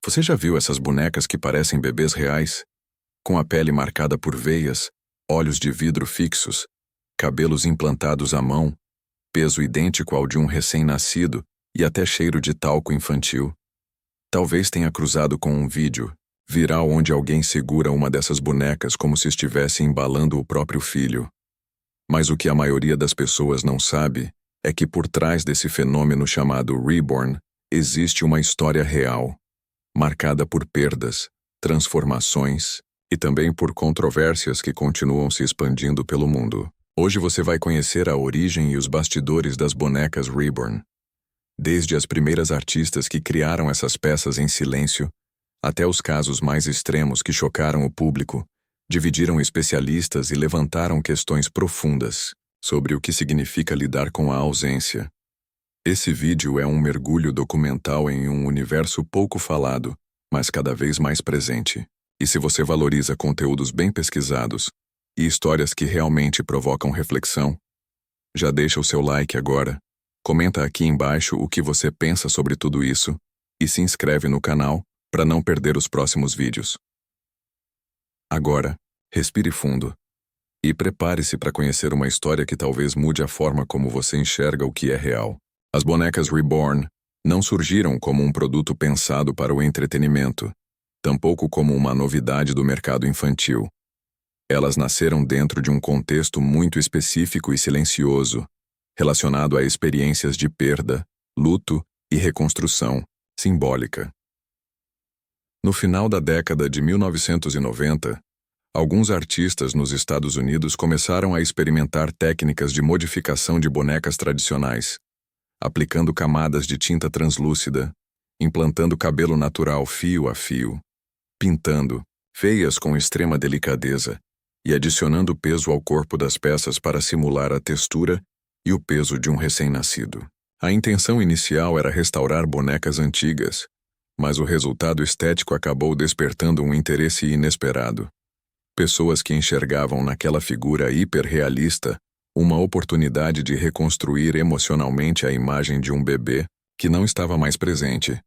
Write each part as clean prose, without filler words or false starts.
Você já viu essas bonecas que parecem bebês reais? Com a pele marcada por veias, olhos de vidro fixos, cabelos implantados à mão, peso idêntico ao de um recém-nascido e até cheiro de talco infantil. Talvez tenha cruzado com um vídeo viral onde alguém segura uma dessas bonecas como se estivesse embalando o próprio filho. Mas o que a maioria das pessoas não sabe é que por trás desse fenômeno chamado reborn existe uma história real, marcada por perdas, transformações e também por controvérsias que continuam se expandindo pelo mundo. Hoje você vai conhecer a origem e os bastidores das bonecas reborn, desde as primeiras artistas que criaram essas peças em silêncio, até os casos mais extremos que chocaram o público, dividiram especialistas e levantaram questões profundas sobre o que significa lidar com a ausência. Esse vídeo é um mergulho documental em um universo pouco falado, mas cada vez mais presente. E se você valoriza conteúdos bem pesquisados e histórias que realmente provocam reflexão, já deixa o seu like agora, comenta aqui embaixo o que você pensa sobre tudo isso e se inscreve no canal para não perder os próximos vídeos. Agora, respire fundo e prepare-se para conhecer uma história que talvez mude a forma como você enxerga o que é real. As bonecas reborn não surgiram como um produto pensado para o entretenimento, tampouco como uma novidade do mercado infantil. Elas nasceram dentro de um contexto muito específico e silencioso, relacionado a experiências de perda, luto e reconstrução simbólica. No final da década de 1990, alguns artistas nos Estados Unidos começaram a experimentar técnicas de modificação de bonecas tradicionais, aplicando camadas de tinta translúcida, implantando cabelo natural fio a fio, pintando, veias com extrema delicadeza e adicionando peso ao corpo das peças para simular a textura e o peso de um recém-nascido. A intenção inicial era restaurar bonecas antigas, mas o resultado estético acabou despertando um interesse inesperado. Pessoas que enxergavam naquela figura hiperrealista uma oportunidade de reconstruir emocionalmente a imagem de um bebê que não estava mais presente.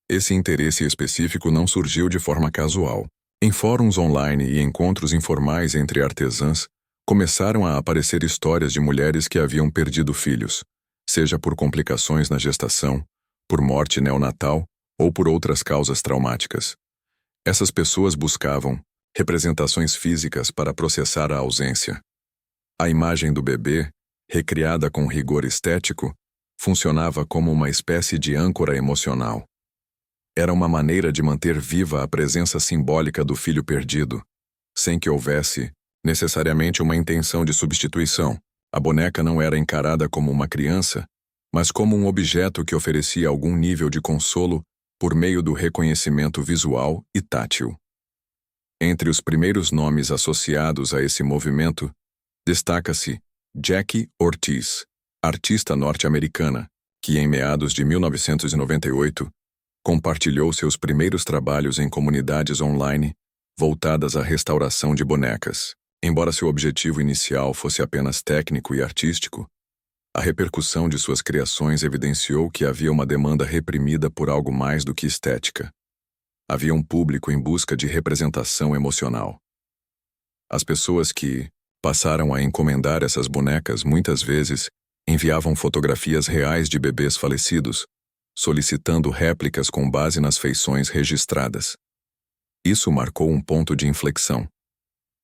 Esse interesse específico não surgiu de forma casual. Em fóruns online e encontros informais entre artesãs, começaram a aparecer histórias de mulheres que haviam perdido filhos, seja por complicações na gestação, por morte neonatal ou por outras causas traumáticas. Essas pessoas buscavam representações físicas para processar a ausência. A imagem do bebê, recriada com rigor estético, funcionava como uma espécie de âncora emocional. Era uma maneira de manter viva a presença simbólica do filho perdido, sem que houvesse necessariamente uma intenção de substituição. A boneca não era encarada como uma criança, mas como um objeto que oferecia algum nível de consolo por meio do reconhecimento visual e tátil. Entre os primeiros nomes associados a esse movimento, destaca-se Jackie Ortiz, artista norte-americana, que em meados de 1998 compartilhou seus primeiros trabalhos em comunidades online voltadas à restauração de bonecas. Embora seu objetivo inicial fosse apenas técnico e artístico, a repercussão de suas criações evidenciou que havia uma demanda reprimida por algo mais do que estética. Havia um público em busca de representação emocional. As pessoas que passaram a encomendar essas bonecas muitas vezes enviavam fotografias reais de bebês falecidos, solicitando réplicas com base nas feições registradas. Isso marcou um ponto de inflexão.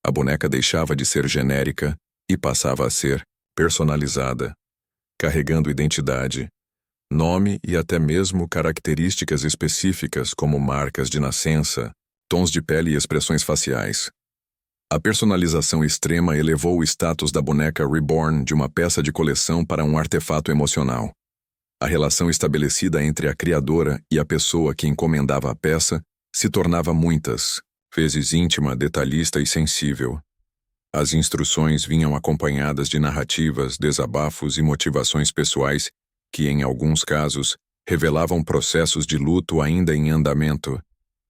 A boneca deixava de ser genérica e passava a ser personalizada, carregando identidade, nome e até mesmo características específicas como marcas de nascença, tons de pele e expressões faciais. A personalização extrema elevou o status da boneca reborn de uma peça de coleção para um artefato emocional. A relação estabelecida entre a criadora e a pessoa que encomendava a peça se tornava muitas vezes íntima, detalhista e sensível. As instruções vinham acompanhadas de narrativas, desabafos e motivações pessoais que, em alguns casos, revelavam processos de luto ainda em andamento.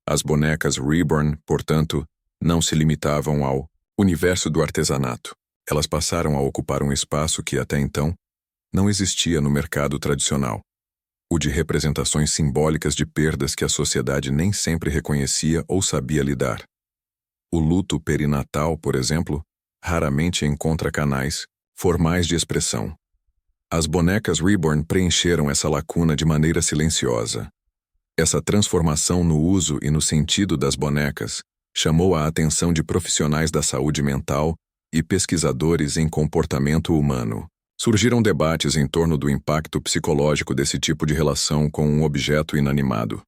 As bonecas reborn, portanto, não se limitavam ao universo do artesanato. Elas passaram a ocupar um espaço que, até então, não existia no mercado tradicional. o de representações simbólicas de perdas que a sociedade nem sempre reconhecia ou sabia lidar. O luto perinatal, por exemplo, raramente encontra canais formais de expressão. As bonecas Reborn preencheram essa lacuna de maneira silenciosa. Essa transformação no uso e no sentido das bonecas chamou a atenção de profissionais da saúde mental e pesquisadores em comportamento humano. Surgiram debates em torno do impacto psicológico desse tipo de relação com um objeto inanimado.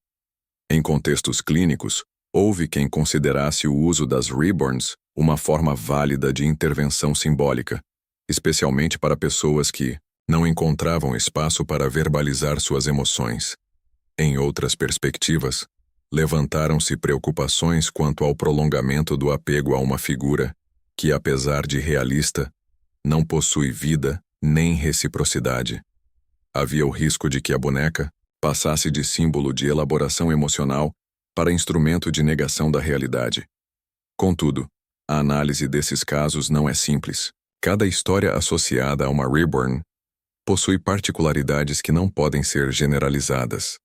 Em contextos clínicos, houve quem considerasse o uso das Reborns uma forma válida de intervenção simbólica, especialmente para pessoas que não encontravam espaço para verbalizar suas emoções. Em outras perspectivas, levantaram-se preocupações quanto ao prolongamento do apego a uma figura que, apesar de realista, não possui vida nem reciprocidade. Havia o risco de que a boneca passasse de símbolo de elaboração emocional para instrumento de negação da realidade. Contudo, a análise desses casos não é simples. Cada história associada a uma Reborn possui particularidades que não podem ser generalizadas.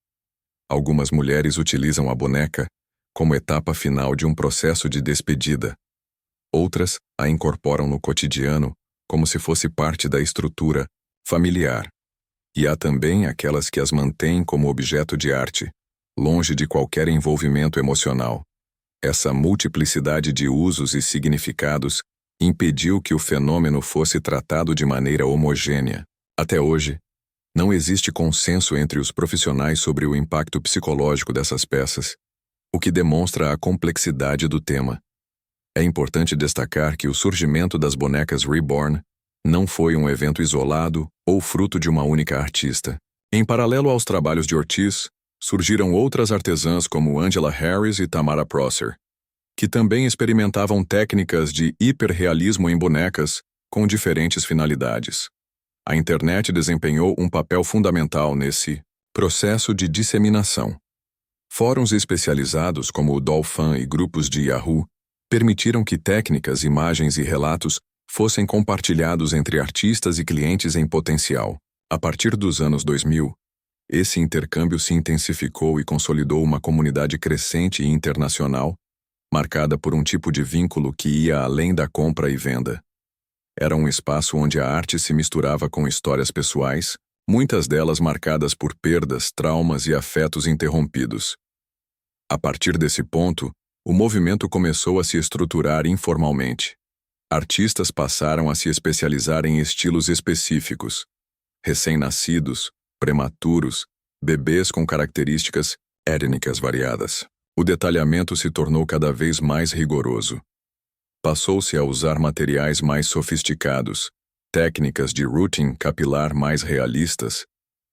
Algumas mulheres utilizam a boneca como etapa final de um processo de despedida. Outras a incorporam no cotidiano como se fosse parte da estrutura familiar. E há também aquelas que as mantêm como objeto de arte, longe de qualquer envolvimento emocional. Essa multiplicidade de usos e significados impediu que o fenômeno fosse tratado de maneira homogênea. Até hoje, não existe consenso entre os profissionais sobre o impacto psicológico dessas peças, o que demonstra a complexidade do tema. É importante destacar que o surgimento das bonecas Reborn não foi um evento isolado ou fruto de uma única artista. Em paralelo aos trabalhos de Ortiz, surgiram outras artesãs como Angela Harris e Tamara Prosser, que também experimentavam técnicas de hiperrealismo em bonecas com diferentes finalidades. A internet desempenhou um papel fundamental nesse processo de disseminação. Fóruns especializados como o Dolphin e grupos de Yahoo permitiram que técnicas, imagens e relatos fossem compartilhados entre artistas e clientes em potencial. A partir dos anos 2000, esse intercâmbio se intensificou e consolidou uma comunidade crescente e internacional, marcada por um tipo de vínculo que ia além da compra e venda. Era um espaço onde a arte se misturava com histórias pessoais, muitas delas marcadas por perdas, traumas e afetos interrompidos. A partir desse ponto, o movimento começou a se estruturar informalmente. Artistas passaram a se especializar em estilos específicos: recém-nascidos, prematuros, bebês com características étnicas variadas. O detalhamento se tornou cada vez mais rigoroso. Passou-se a usar materiais mais sofisticados, técnicas de routing capilar mais realistas,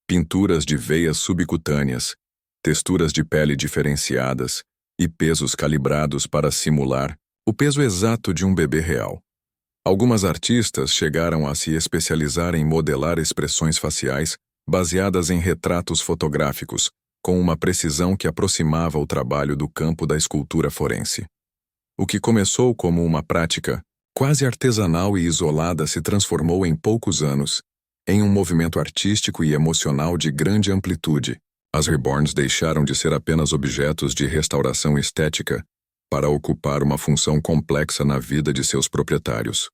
pinturas de veias subcutâneas, texturas de pele diferenciadas e pesos calibrados para simular o peso exato de um bebê real. Algumas artistas chegaram a se especializar em modelar expressões faciais baseadas em retratos fotográficos, com uma precisão que aproximava o trabalho do campo da escultura forense. O que começou como uma prática quase artesanal e isolada se transformou em poucos anos em um movimento artístico e emocional de grande amplitude. As Reborns deixaram de ser apenas objetos de restauração estética para ocupar uma função complexa na vida de seus proprietários.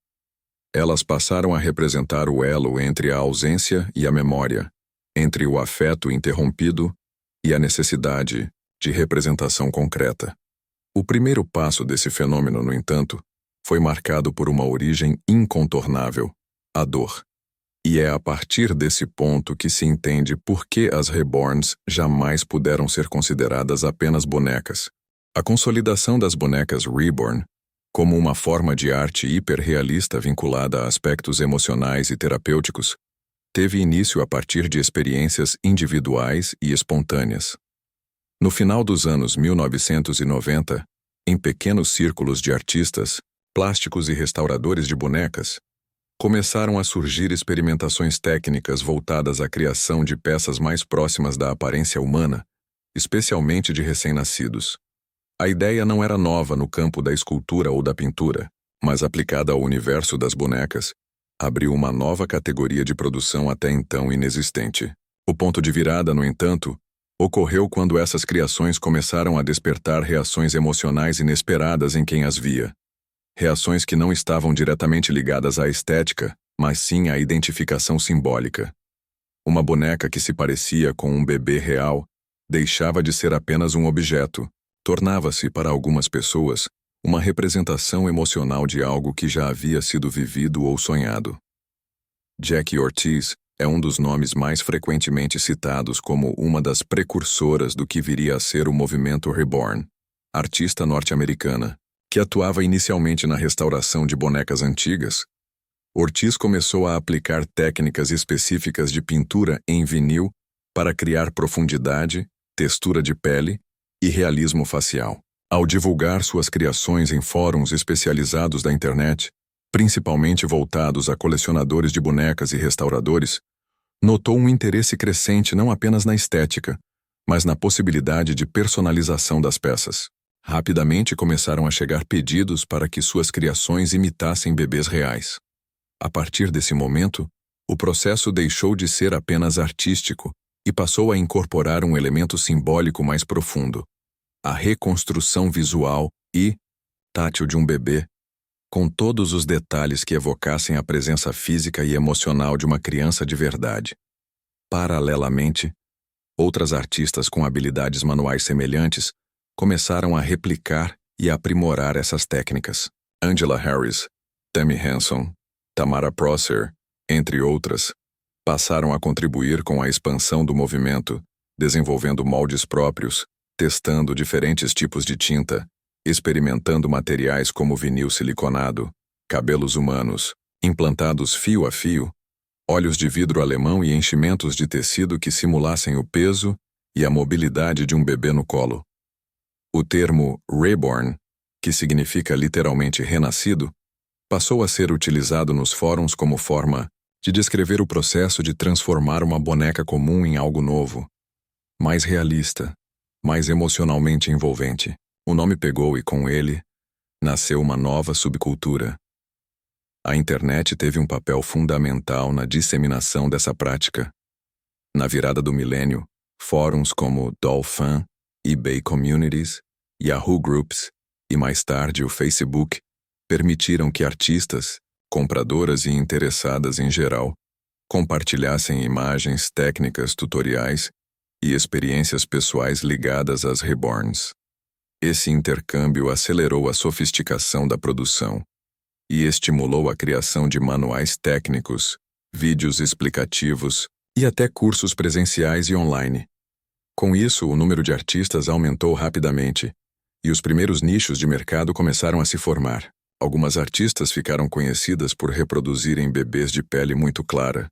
Elas passaram a representar o elo entre a ausência e a memória, entre o afeto interrompido e a necessidade de representação concreta. O primeiro passo desse fenômeno, no entanto, foi marcado por uma origem incontornável: a dor. E é a partir desse ponto que se entende por que as Reborns jamais puderam ser consideradas apenas bonecas. A consolidação das bonecas Reborn, como uma forma de arte hiperrealista vinculada a aspectos emocionais e terapêuticos, teve início a partir de experiências individuais e espontâneas. No final dos anos 1990, em pequenos círculos de artistas, plásticos e restauradores de bonecas, começaram a surgir experimentações técnicas voltadas à criação de peças mais próximas da aparência humana, especialmente de recém-nascidos. A ideia não era nova no campo da escultura ou da pintura, mas aplicada ao universo das bonecas, abriu uma nova categoria de produção até então inexistente. O ponto de virada, no entanto, ocorreu quando essas criações começaram a despertar reações emocionais inesperadas em quem as via. Reações que não estavam diretamente ligadas à estética, mas sim à identificação simbólica. Uma boneca que se parecia com um bebê real deixava de ser apenas um objeto, tornava-se, para algumas pessoas, uma representação emocional de algo que já havia sido vivido ou sonhado. Jackie Ortiz é um dos nomes mais frequentemente citados como uma das precursoras do que viria a ser o movimento Reborn, artista norte-americana, que atuava inicialmente na restauração de bonecas antigas. Ortiz começou a aplicar técnicas específicas de pintura em vinil para criar profundidade, textura de pele e realismo facial. Ao divulgar suas criações em fóruns especializados da internet, principalmente voltados a colecionadores de bonecas e restauradores, notou um interesse crescente não apenas na estética, mas na possibilidade de personalização das peças. Rapidamente começaram a chegar pedidos para que suas criações imitassem bebês reais. A partir desse momento, o processo deixou de ser apenas artístico e passou a incorporar um elemento simbólico mais profundo: a reconstrução visual e tátil de um bebê, com todos os detalhes que evocassem a presença física e emocional de uma criança de verdade. Paralelamente, outras artistas com habilidades manuais semelhantes começaram a replicar e aprimorar essas técnicas. Angela Harris, Tammy Henson, Tamara Prosser, entre outras, passaram a contribuir com a expansão do movimento, desenvolvendo moldes próprios, testando diferentes tipos de tinta, experimentando materiais como vinil siliconado, cabelos humanos, implantados fio a fio, olhos de vidro alemão e enchimentos de tecido que simulassem o peso e a mobilidade de um bebê no colo. O termo reborn, que significa literalmente renascido, passou a ser utilizado nos fóruns como forma de descrever o processo de transformar uma boneca comum em algo novo, mais realista, mais emocionalmente envolvente. O nome pegou e, com ele, nasceu uma nova subcultura. A internet teve um papel fundamental na disseminação dessa prática. Na virada do milênio, fóruns como Dollfan, eBay Communities, Yahoo Groups e, mais tarde, o Facebook permitiram que artistas, compradoras e interessadas em geral compartilhassem imagens, técnicas, tutoriais e experiências pessoais ligadas às reborns. Esse intercâmbio acelerou a sofisticação da produção e estimulou a criação de manuais técnicos, vídeos explicativos e até cursos presenciais e online. Com isso, o número de artistas aumentou rapidamente e os primeiros nichos de mercado começaram a se formar. Algumas artistas ficaram conhecidas por reproduzirem bebês de pele muito clara,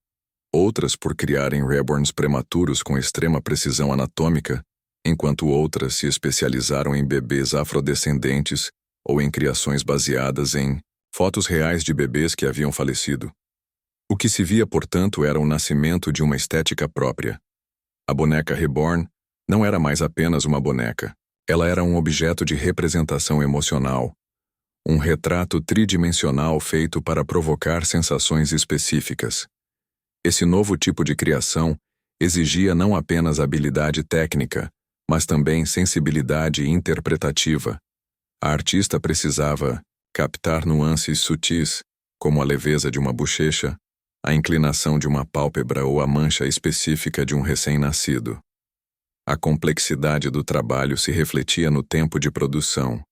outras por criarem reborns prematuros com extrema precisão anatômica, enquanto outras se especializaram em bebês afrodescendentes ou em criações baseadas em fotos reais de bebês que haviam falecido. O que se via, portanto, era o nascimento de uma estética própria. A boneca reborn não era mais apenas uma boneca. Ela era um objeto de representação emocional, um retrato tridimensional feito para provocar sensações específicas. Esse novo tipo de criação exigia não apenas habilidade técnica, mas também sensibilidade interpretativa. A artista precisava captar nuances sutis, como a leveza de uma bochecha, a inclinação de uma pálpebra ou a mancha específica de um recém-nascido. A complexidade do trabalho se refletia no tempo de produção.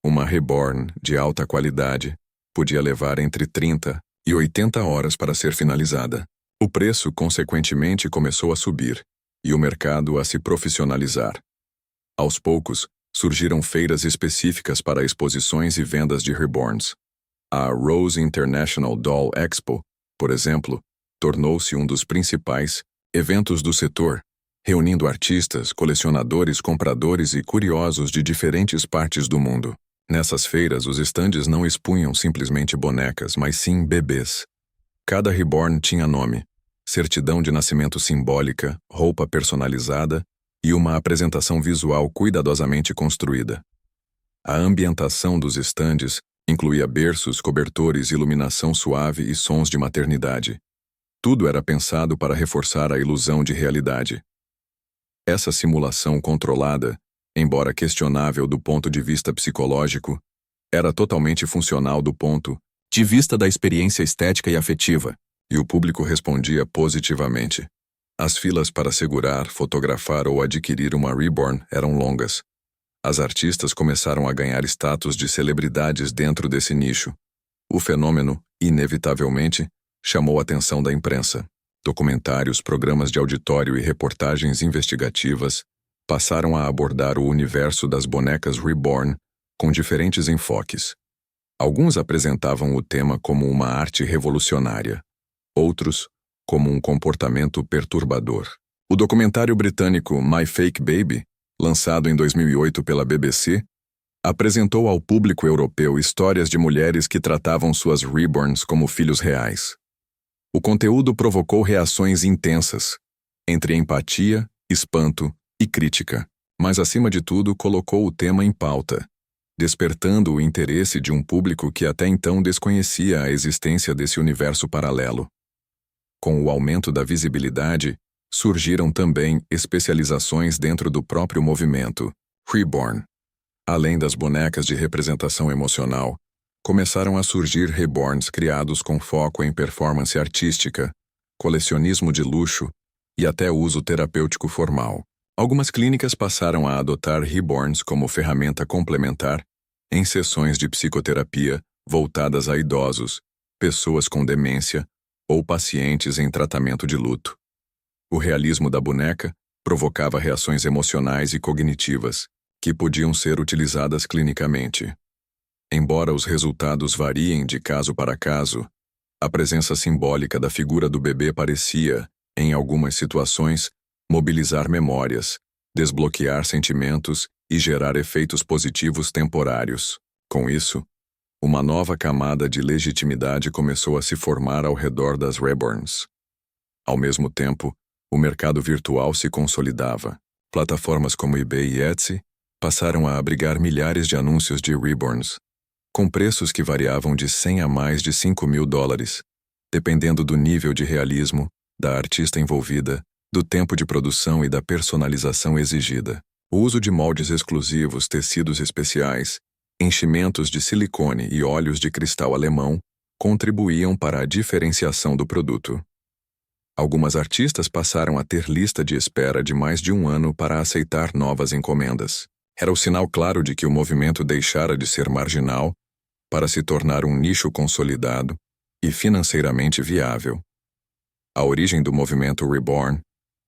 Uma reborn de alta qualidade podia levar entre 30 e 80 horas para ser finalizada. O preço, consequentemente, começou a subir e o mercado a se profissionalizar. Aos poucos, surgiram feiras específicas para exposições e vendas de reborns. A Rose International Doll Expo, por exemplo, tornou-se um dos principais eventos do setor, reunindo artistas, colecionadores, compradores e curiosos de diferentes partes do mundo. Nessas feiras, os estandes não expunham simplesmente bonecas, mas sim bebês. Cada reborn tinha nome, certidão de nascimento simbólica, roupa personalizada e uma apresentação visual cuidadosamente construída. A ambientação dos estandes incluía berços, cobertores, iluminação suave e sons de maternidade. Tudo era pensado para reforçar a ilusão de realidade. Essa simulação controlada, embora questionável do ponto de vista psicológico, era totalmente funcional do ponto de vista da experiência estética e afetiva, e o público respondia positivamente. As filas para segurar, fotografar ou adquirir uma Reborn eram longas. As artistas começaram a ganhar status de celebridades dentro desse nicho. O fenômeno, inevitavelmente, chamou a atenção da imprensa. Documentários, programas de auditório e reportagens investigativas passaram a abordar o universo das bonecas Reborn com diferentes enfoques. Alguns apresentavam o tema como uma arte revolucionária, outros como um comportamento perturbador. O documentário britânico My Fake Baby, lançado em 2008 pela BBC, apresentou ao público europeu histórias de mulheres que tratavam suas Reborns como filhos reais. O conteúdo provocou reações intensas, entre empatia, espanto e crítica, mas acima de tudo colocou o tema em pauta, despertando o interesse de um público que até então desconhecia a existência desse universo paralelo. Com o aumento da visibilidade, surgiram também especializações dentro do próprio movimento Reborn. Além das bonecas de representação emocional, começaram a surgir reborns criados com foco em performance artística, colecionismo de luxo e até uso terapêutico formal. Algumas clínicas passaram a adotar reborns como ferramenta complementar em sessões de psicoterapia voltadas a idosos, pessoas com demência ou pacientes em tratamento de luto. O realismo da boneca provocava reações emocionais e cognitivas, que podiam ser utilizadas clinicamente. Embora os resultados variem de caso para caso, a presença simbólica da figura do bebê parecia, em algumas situações, mobilizar memórias, desbloquear sentimentos e gerar efeitos positivos temporários. Com isso, uma nova camada de legitimidade começou a se formar ao redor das Reborns. Ao mesmo tempo, o mercado virtual se consolidava. Plataformas como eBay e Etsy passaram a abrigar milhares de anúncios de Reborns, com preços que variavam de 100 a mais de $5.000, dependendo do nível de realismo, da artista envolvida, do tempo de produção e da personalização exigida. O uso de moldes exclusivos, tecidos especiais, enchimentos de silicone e óleos de cristal alemão contribuíam para a diferenciação do produto. Algumas artistas passaram a ter lista de espera de mais de um ano para aceitar novas encomendas. Era o sinal claro de que o movimento deixara de ser marginal para se tornar um nicho consolidado e financeiramente viável. A origem do movimento Reborn,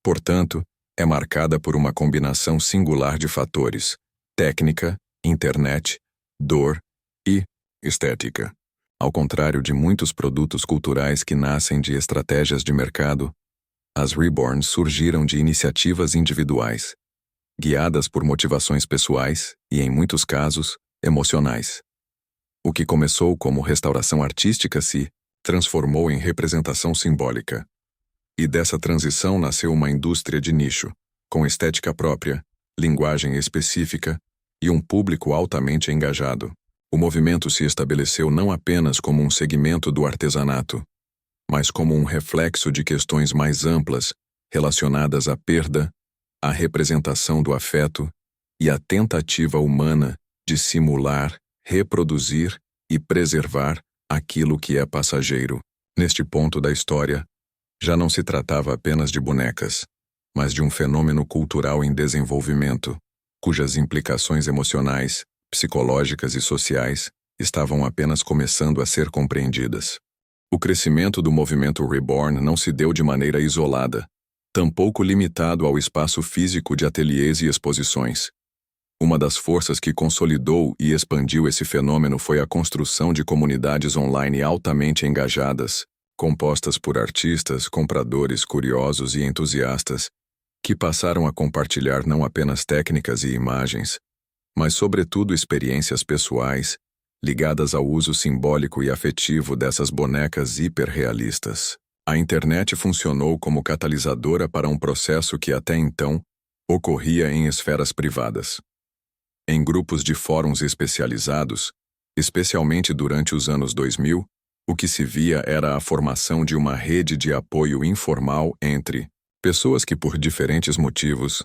portanto, é marcada por uma combinação singular de fatores: técnica, internet, dor e estética. Ao contrário de muitos produtos culturais que nascem de estratégias de mercado, as Reborns surgiram de iniciativas individuais, guiadas por motivações pessoais e, em muitos casos, emocionais. O que começou como restauração artística se transformou em representação simbólica. E dessa transição nasceu uma indústria de nicho, com estética própria, linguagem específica e um público altamente engajado. O movimento se estabeleceu não apenas como um segmento do artesanato, mas como um reflexo de questões mais amplas relacionadas à perda, à representação do afeto e à tentativa humana de simular, reproduzir e preservar aquilo que é passageiro. Neste ponto da história, já não se tratava apenas de bonecas, mas de um fenômeno cultural em desenvolvimento, cujas implicações emocionais, psicológicas e sociais estavam apenas começando a ser compreendidas. O crescimento do movimento Reborn não se deu de maneira isolada, tampouco limitado ao espaço físico de ateliês e exposições. Uma das forças que consolidou e expandiu esse fenômeno foi a construção de comunidades online altamente engajadas, compostas por artistas, compradores, curiosos e entusiastas, que passaram a compartilhar não apenas técnicas e imagens, mas sobretudo experiências pessoais, ligadas ao uso simbólico e afetivo dessas bonecas hiperrealistas. A internet funcionou como catalisadora para um processo que até então ocorria em esferas privadas. Em grupos de fóruns especializados, especialmente durante os anos 2000, O que se via era a formação de uma rede de apoio informal entre pessoas que, por diferentes motivos,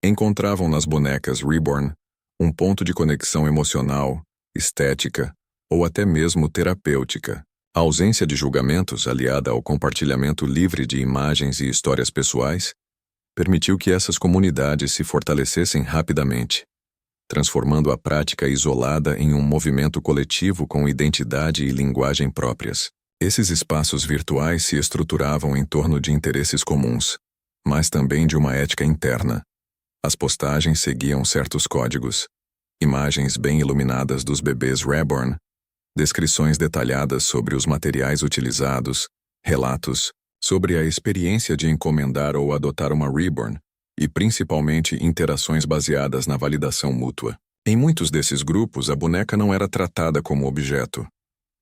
encontravam nas bonecas Reborn um ponto de conexão emocional, estética ou até mesmo terapêutica. A ausência de julgamentos, aliada ao compartilhamento livre de imagens e histórias pessoais, permitiu que essas comunidades se fortalecessem rapidamente, transformando a prática isolada em um movimento coletivo com identidade e linguagem próprias. Esses espaços virtuais se estruturavam em torno de interesses comuns, mas também de uma ética interna. As postagens seguiam certos códigos: imagens bem iluminadas dos bebês Reborn, descrições detalhadas sobre os materiais utilizados, relatos sobre a experiência de encomendar ou adotar uma Reborn, e principalmente interações baseadas na validação mútua. Em muitos desses grupos, a boneca não era tratada como objeto.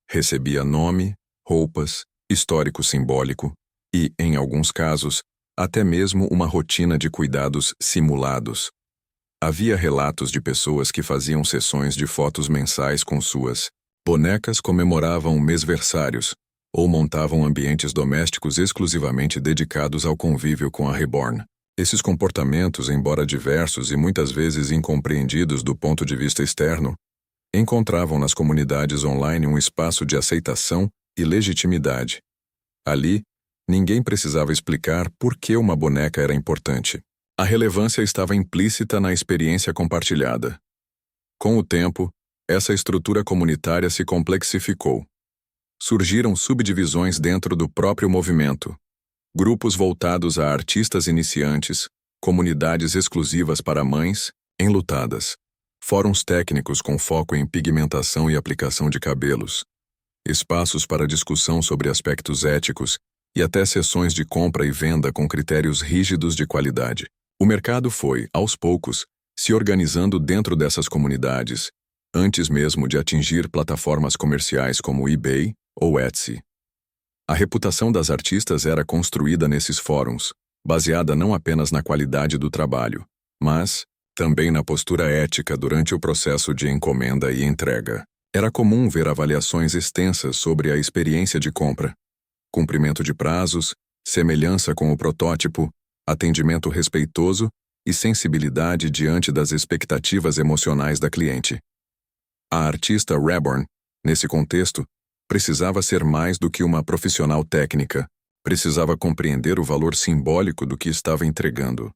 Recebia nome, roupas, histórico simbólico e, em alguns casos, até mesmo uma rotina de cuidados simulados. Havia relatos de pessoas que faziam sessões de fotos mensais com suas bonecas, comemoravam mêsversários ou montavam ambientes domésticos exclusivamente dedicados ao convívio com a Reborn. Esses comportamentos, embora diversos e muitas vezes incompreendidos do ponto de vista externo, encontravam nas comunidades online um espaço de aceitação e legitimidade. Ali, ninguém precisava explicar por que uma boneca era importante. A relevância estava implícita na experiência compartilhada. Com o tempo, essa estrutura comunitária se complexificou. Surgiram subdivisões dentro do próprio movimento, grupos voltados a artistas iniciantes, comunidades exclusivas para mães enlutadas, fóruns técnicos com foco em pigmentação e aplicação de cabelos, espaços para discussão sobre aspectos éticos e até sessões de compra e venda com critérios rígidos de qualidade. O mercado foi, aos poucos, se organizando dentro dessas comunidades, antes mesmo de atingir plataformas comerciais como eBay ou Etsy. A reputação das artistas era construída nesses fóruns, baseada não apenas na qualidade do trabalho, mas também na postura ética durante o processo de encomenda e entrega. Era comum ver avaliações extensas sobre a experiência de compra, cumprimento de prazos, semelhança com o protótipo, atendimento respeitoso e sensibilidade diante das expectativas emocionais da cliente. A artista Reborn, nesse contexto, precisava ser mais do que uma profissional técnica, precisava compreender o valor simbólico do que estava entregando.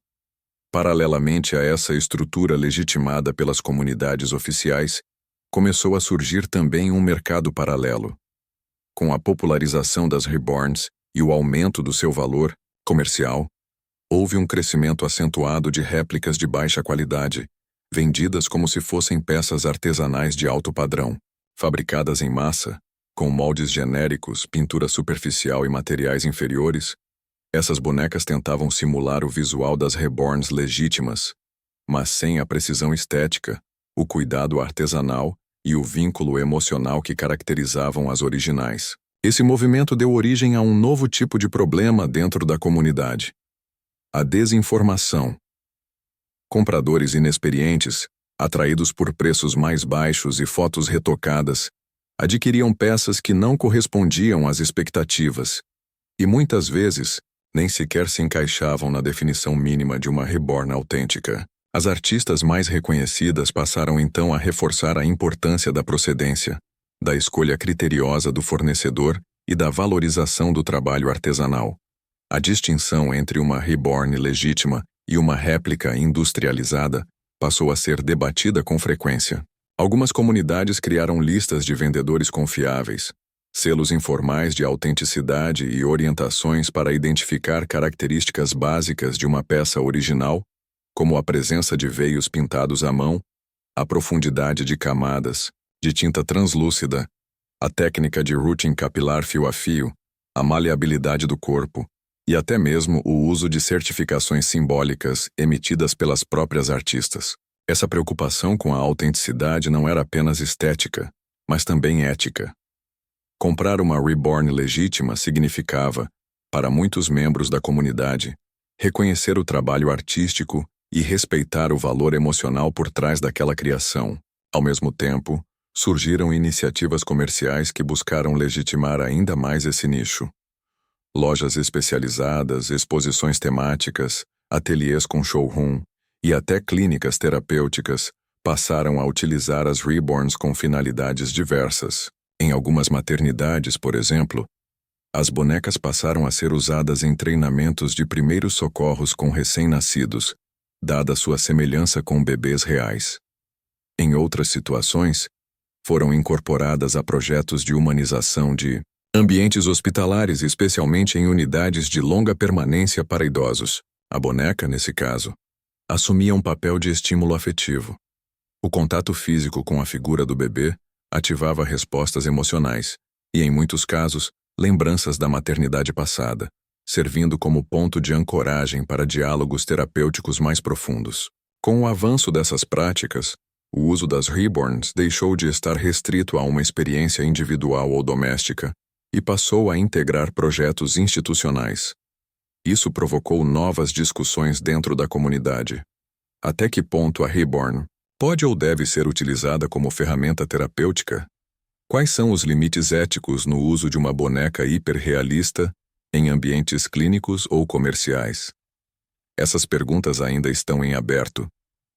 Paralelamente a essa estrutura legitimada pelas comunidades oficiais, começou a surgir também um mercado paralelo. Com a popularização das Reborns e o aumento do seu valor comercial, houve um crescimento acentuado de réplicas de baixa qualidade, vendidas como se fossem peças artesanais de alto padrão, fabricadas em massa, com moldes genéricos, pintura superficial e materiais inferiores. Essas bonecas tentavam simular o visual das Reborns legítimas, mas sem a precisão estética, o cuidado artesanal e o vínculo emocional que caracterizavam as originais. Esse movimento deu origem a um novo tipo de problema dentro da comunidade: a desinformação. Compradores inexperientes, atraídos por preços mais baixos e fotos retocadas, adquiriam peças que não correspondiam às expectativas e, muitas vezes, nem sequer se encaixavam na definição mínima de uma Reborn autêntica. As artistas mais reconhecidas passaram então a reforçar a importância da procedência, da escolha criteriosa do fornecedor e da valorização do trabalho artesanal. A distinção entre uma Reborn legítima e uma réplica industrializada passou a ser debatida com frequência. Algumas comunidades criaram listas de vendedores confiáveis, selos informais de autenticidade e orientações para identificar características básicas de uma peça original, como a presença de veios pintados à mão, a profundidade de camadas, de tinta translúcida, a técnica de routing capilar fio a fio, a maleabilidade do corpo e até mesmo o uso de certificações simbólicas emitidas pelas próprias artistas. Essa preocupação com a autenticidade não era apenas estética, mas também ética. Comprar uma Reborn legítima significava, para muitos membros da comunidade, reconhecer o trabalho artístico e respeitar o valor emocional por trás daquela criação. Ao mesmo tempo, surgiram iniciativas comerciais que buscaram legitimar ainda mais esse nicho. Lojas especializadas, exposições temáticas, ateliês com showroom e até clínicas terapêuticas passaram a utilizar as Reborns com finalidades diversas. Em algumas maternidades, por exemplo, as bonecas passaram a ser usadas em treinamentos de primeiros socorros com recém-nascidos, dada sua semelhança com bebês reais. Em outras situações, foram incorporadas a projetos de humanização de ambientes hospitalares, especialmente em unidades de longa permanência para idosos. A boneca, nesse caso, assumia um papel de estímulo afetivo. O contato físico com a figura do bebê ativava respostas emocionais e, em muitos casos, lembranças da maternidade passada, servindo como ponto de ancoragem para diálogos terapêuticos mais profundos. Com o avanço dessas práticas, o uso das Reborns deixou de estar restrito a uma experiência individual ou doméstica e passou a integrar projetos institucionais. Isso provocou novas discussões dentro da comunidade. Até que ponto a Reborn pode ou deve ser utilizada como ferramenta terapêutica? Quais são os limites éticos no uso de uma boneca hiperrealista em ambientes clínicos ou comerciais? Essas perguntas ainda estão em aberto,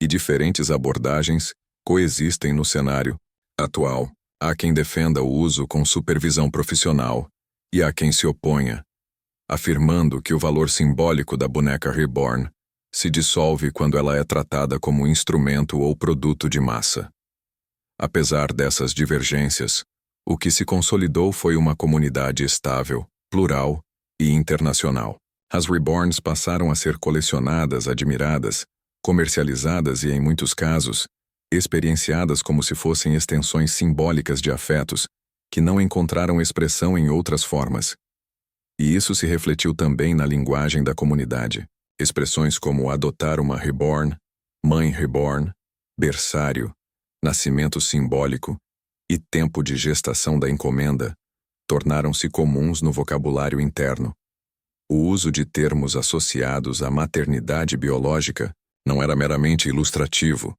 e diferentes abordagens coexistem no cenário atual. Há quem defenda o uso com supervisão profissional, e há quem se oponha, afirmando que o valor simbólico da boneca Reborn se dissolve quando ela é tratada como instrumento ou produto de massa. Apesar dessas divergências, o que se consolidou foi uma comunidade estável, plural e internacional. As Reborns passaram a ser colecionadas, admiradas, comercializadas e, em muitos casos, experienciadas como se fossem extensões simbólicas de afetos que não encontraram expressão em outras formas. E isso se refletiu também na linguagem da comunidade. Expressões como adotar uma reborn, mãe reborn, berçário, nascimento simbólico e tempo de gestação da encomenda tornaram-se comuns no vocabulário interno. O uso de termos associados à maternidade biológica não era meramente ilustrativo,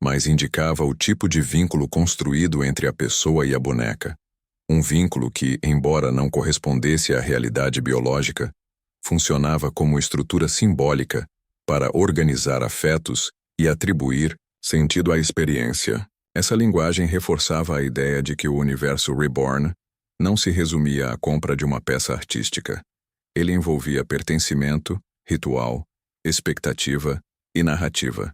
mas indicava o tipo de vínculo construído entre a pessoa e a boneca. Um vínculo que, embora não correspondesse à realidade biológica, funcionava como estrutura simbólica para organizar afetos e atribuir sentido à experiência. Essa linguagem reforçava a ideia de que o universo Reborn não se resumia à compra de uma peça artística. Ele envolvia pertencimento, ritual, expectativa e narrativa.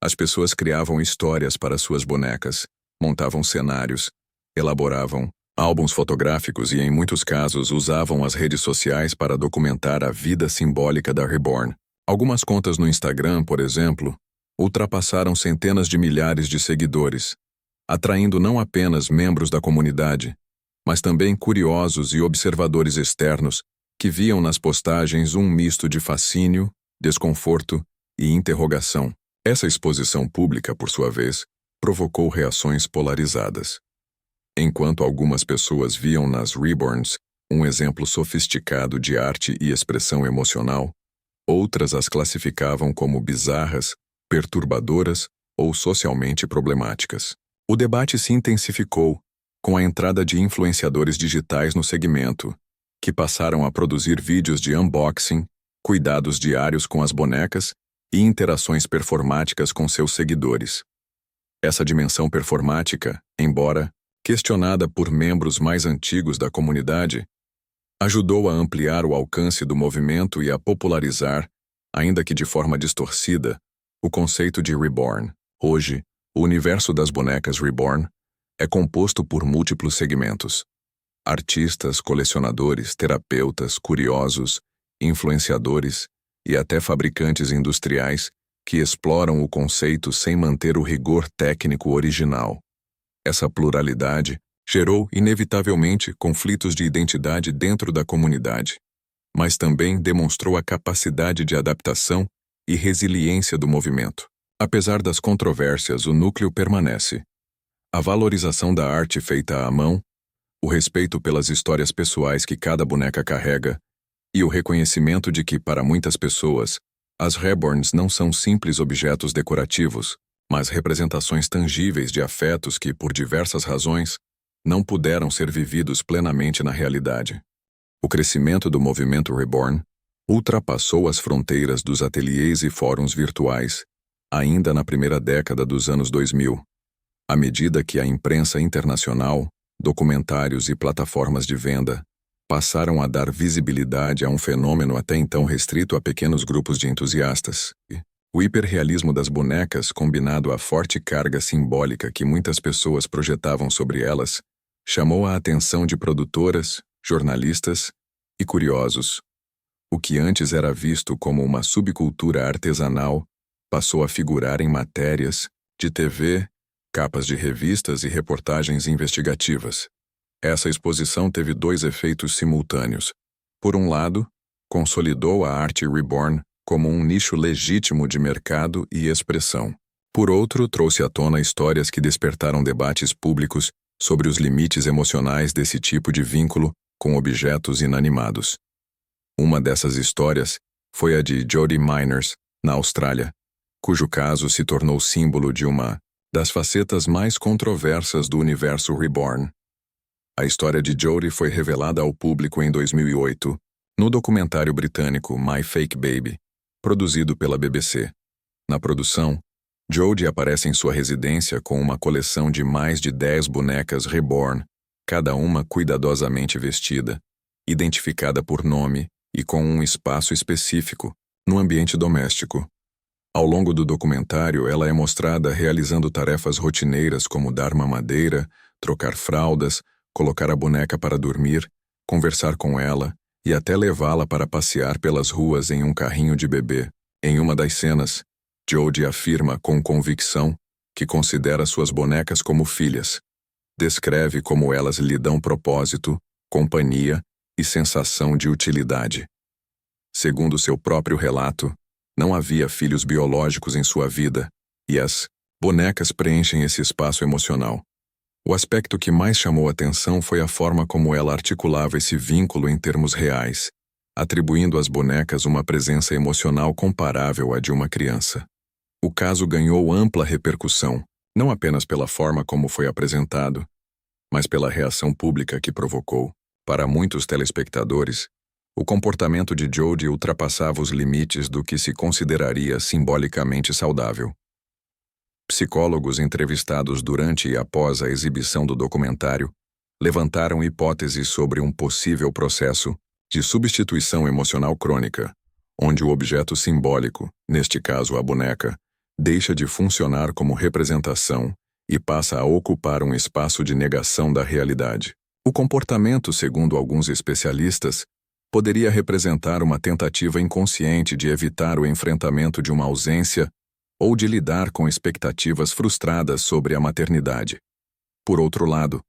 As pessoas criavam histórias para suas bonecas, montavam cenários, elaboravam álbuns fotográficos e, em muitos casos, usavam as redes sociais para documentar a vida simbólica da Reborn. Algumas contas no Instagram, por exemplo, ultrapassaram centenas de milhares de seguidores, atraindo não apenas membros da comunidade, mas também curiosos e observadores externos que viam nas postagens um misto de fascínio, desconforto e interrogação. Essa exposição pública, por sua vez, provocou reações polarizadas. Enquanto algumas pessoas viam nas Reborns um exemplo sofisticado de arte e expressão emocional, outras as classificavam como bizarras, perturbadoras ou socialmente problemáticas. O debate se intensificou com a entrada de influenciadores digitais no segmento, que passaram a produzir vídeos de unboxing, cuidados diários com as bonecas e interações performáticas com seus seguidores. Essa dimensão performática, embora questionada por membros mais antigos da comunidade, ajudou a ampliar o alcance do movimento e a popularizar, ainda que de forma distorcida, o conceito de Reborn. Hoje, o universo das bonecas Reborn é composto por múltiplos segmentos. Artistas, colecionadores, terapeutas, curiosos, influenciadores e até fabricantes industriais que exploram o conceito sem manter o rigor técnico original. Essa pluralidade gerou, inevitavelmente, conflitos de identidade dentro da comunidade, mas também demonstrou a capacidade de adaptação e resiliência do movimento. Apesar das controvérsias, o núcleo permanece. A valorização da arte feita à mão, o respeito pelas histórias pessoais que cada boneca carrega e o reconhecimento de que, para muitas pessoas, as Reborns não são simples objetos decorativos, mas representações tangíveis de afetos que, por diversas razões, não puderam ser vividos plenamente na realidade. O crescimento do movimento Reborn ultrapassou as fronteiras dos ateliês e fóruns virtuais, ainda na primeira década dos anos 2000, à medida que a imprensa internacional, documentários e plataformas de venda passaram a dar visibilidade a um fenômeno até então restrito a pequenos grupos de entusiastas. O hiperrealismo das bonecas, combinado à forte carga simbólica que muitas pessoas projetavam sobre elas, chamou a atenção de produtoras, jornalistas e curiosos. O que antes era visto como uma subcultura artesanal passou a figurar em matérias de TV, capas de revistas e reportagens investigativas. Essa exposição teve dois efeitos simultâneos. Por um lado, consolidou a arte reborn como um nicho legítimo de mercado e expressão. Por outro, trouxe à tona histórias que despertaram debates públicos sobre os limites emocionais desse tipo de vínculo com objetos inanimados. Uma dessas histórias foi a de Jodie Miners, na Austrália, cujo caso se tornou símbolo de uma das facetas mais controversas do universo reborn. A história de Jodie foi revelada ao público em 2008, no documentário britânico My Fake Baby, produzido pela BBC. Na produção, Jodie aparece em sua residência com uma coleção de mais de 10 bonecas reborn, cada uma cuidadosamente vestida, identificada por nome e com um espaço específico no ambiente doméstico. Ao longo do documentário, ela é mostrada realizando tarefas rotineiras como dar mamadeira, trocar fraldas, colocar a boneca para dormir, conversar com ela e até levá-la para passear pelas ruas em um carrinho de bebê. Em uma das cenas, Jodie afirma com convicção que considera suas bonecas como filhas. Descreve como elas lhe dão propósito, companhia e sensação de utilidade. Segundo seu próprio relato, não havia filhos biológicos em sua vida, e as bonecas preenchem esse espaço emocional. O aspecto que mais chamou atenção foi a forma como ela articulava esse vínculo em termos reais, atribuindo às bonecas uma presença emocional comparável à de uma criança. O caso ganhou ampla repercussão, não apenas pela forma como foi apresentado, mas pela reação pública que provocou. Para muitos telespectadores, o comportamento de Jodie ultrapassava os limites do que se consideraria simbolicamente saudável. Psicólogos entrevistados durante e após a exibição do documentário levantaram hipóteses sobre um possível processo de substituição emocional crônica, onde o objeto simbólico, neste caso a boneca, deixa de funcionar como representação e passa a ocupar um espaço de negação da realidade. O comportamento, segundo alguns especialistas, poderia representar uma tentativa inconsciente de evitar o enfrentamento de uma ausência ou de lidar com expectativas frustradas sobre a maternidade. Por outro lado,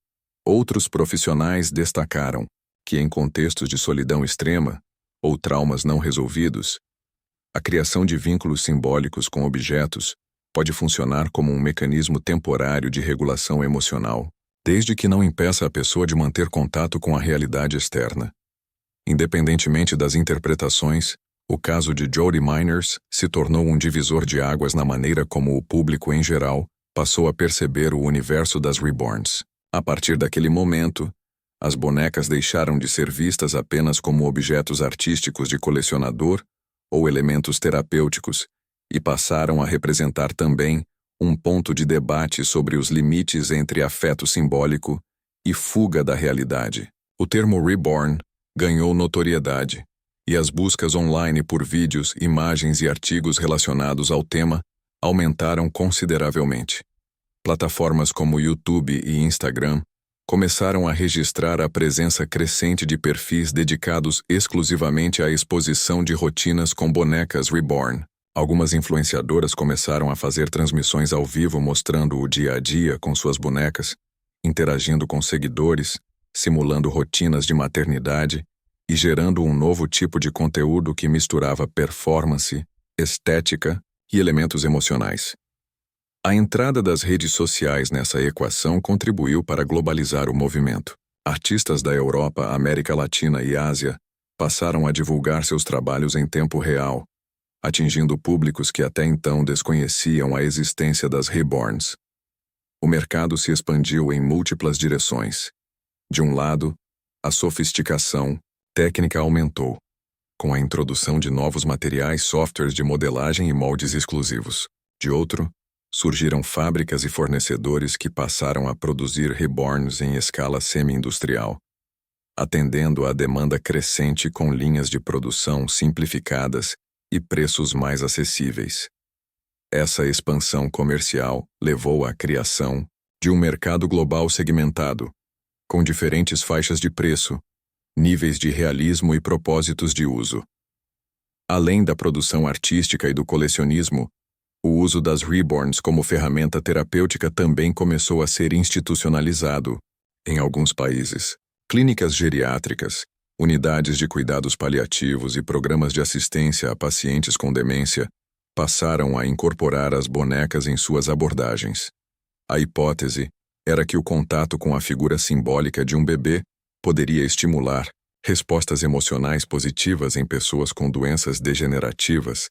outros profissionais destacaram que, em contextos de solidão extrema ou traumas não resolvidos, a criação de vínculos simbólicos com objetos pode funcionar como um mecanismo temporário de regulação emocional, desde que não impeça a pessoa de manter contato com a realidade externa. Independentemente das interpretações, o caso de Jodie Miners se tornou um divisor de águas na maneira como o público em geral passou a perceber o universo das reborns. A partir daquele momento, as bonecas deixaram de ser vistas apenas como objetos artísticos de colecionador ou elementos terapêuticos e passaram a representar também um ponto de debate sobre os limites entre afeto simbólico e fuga da realidade. O termo reborn ganhou notoriedade, e as buscas online por vídeos, imagens e artigos relacionados ao tema aumentaram consideravelmente. Plataformas como YouTube e Instagram começaram a registrar a presença crescente de perfis dedicados exclusivamente à exposição de rotinas com bonecas reborn. Algumas influenciadoras começaram a fazer transmissões ao vivo mostrando o dia a dia com suas bonecas, interagindo com seguidores, simulando rotinas de maternidade e gerando um novo tipo de conteúdo que misturava performance, estética e elementos emocionais. A entrada das redes sociais nessa equação contribuiu para globalizar o movimento. Artistas da Europa, América Latina e Ásia passaram a divulgar seus trabalhos em tempo real, atingindo públicos que até então desconheciam a existência das reborns. O mercado se expandiu em múltiplas direções. De um lado, a sofisticação técnica aumentou, com a introdução de novos materiais, softwares de modelagem e moldes exclusivos. De outro, surgiram fábricas e fornecedores que passaram a produzir reborns em escala semi-industrial, atendendo à demanda crescente com linhas de produção simplificadas e preços mais acessíveis. Essa expansão comercial levou à criação de um mercado global segmentado, com diferentes faixas de preço, níveis de realismo e propósitos de uso. Além da produção artística e do colecionismo, o uso das reborns como ferramenta terapêutica também começou a ser institucionalizado em alguns países. Clínicas geriátricas, unidades de cuidados paliativos e programas de assistência a pacientes com demência passaram a incorporar as bonecas em suas abordagens. A hipótese era que o contato com a figura simbólica de um bebê poderia estimular respostas emocionais positivas em pessoas com doenças degenerativas,